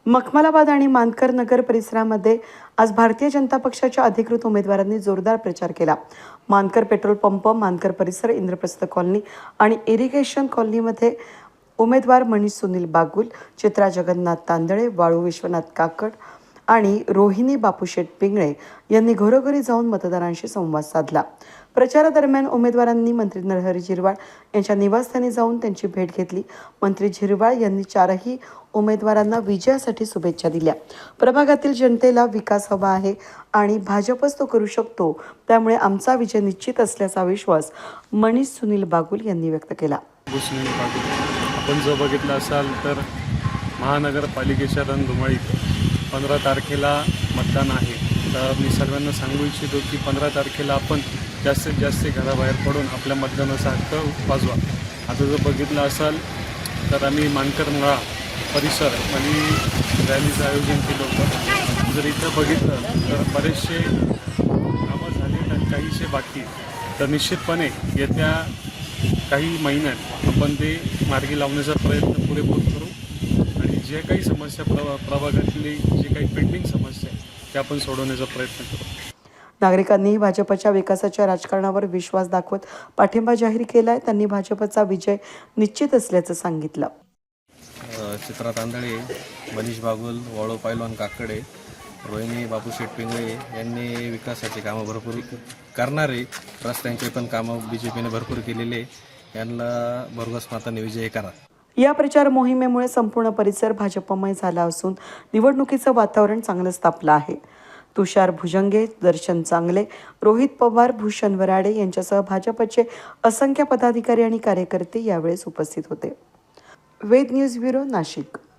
मखमलाबाद आणि मानकर नगर परिसरामध्ये आज भारतीय जनता पक्षाच्या अधिकृत उमेदवारांनी जोरदार प्रचार केला. मानकर पेट्रोल पंप, मानकर परिसर, इंद्रप्रस्थ कॉलनी आणि इरिगेशन कॉलनीमध्ये उमेदवार मनीष सुनील बागुल, चित्रा जगन्नाथ तांदळे, वाळू विश्वनाथ काकड आणि रोहिणी बापूशेठ पिंगळे यांनी घरोघरी जाऊन मतदारांशी संवाद साधला. प्रचारादरम्यान उमेदवारांनी मंत्री नरहरी झिरवाळ यांच्या निवासस्थानी जाऊन त्यांची भेट घेतली. मंत्री झिरवाळ यांनी चारही उमेदवारांना विजयासाठी शुभेच्छा दिल्या. प्रभागातील जनतेला विकास हवा आहे आणि भाजपच तो करू शकतो, त्यामुळे आमचा विजय निश्चित असल्याचा विश्वास मनीष सुनील बागुल यांनी व्यक्त केला. आपण जो बघितला असाल तर महानगरपालिकेच्या रणधुमाळीत 15 तारखेला मतदान आहे. तर मी सर्वांना सांगू इच्छितो की 15 तारखेला आपण जास्तीत जास्त घराबाहेर पडून आपल्या मतदानाचा हक्क वाजवा. आता जर बघितलं असाल तर आम्ही मानकर मुळा परिसर आणि रॅलीचं आयोजन केलं होतं. जर इथं बघितलं तर बरेचसे कामं झाले आणि काहीसे बाकी. तर निश्चितपणे येत्या काही महिन्यात आपण ते मार्गी लावण्याचा प्रयत्न पुरेपूर करू आणि जे काही समस्या प्रभागातली जे काही पेंडिंग समस्या आहे त्या आपण सोडवण्याचा प्रयत्न करू. नागरिकांनीही भाजपच्या विकासाच्या राजकारणावर विश्वास दाखवत पाठिंबा जाहीर केलाय. त्यांनी भाजपचा विजय निश्चित असल्याचं सांगितलं. चित्रा तांदळे, मनीष बागुल, वाळू पैलवान काकडे, रोहिणी बापूशेठ पिंगळे यांनी विकासाची कामं भरपूर करणारे, रस्त्यांचे पण कामं BJPने भरपूर केलेले, यांना भरघोस मताने विजयी करा. या प्रचार मोहिमेमुळे संपूर्ण परिसर भाजपमय झाला असून निवडणुकीचं वातावरण चांगलंच तापलं आहे. तुषार भुजंगे, दर्शन चांगले, रोहित पवार, भूषण वराडे यांच्यासह भाजपचे असंख्य पदाधिकारी आणि कार्यकर्ते यावेळेस उपस्थित होते. वेद न्यूज ब्युरो, नाशिक.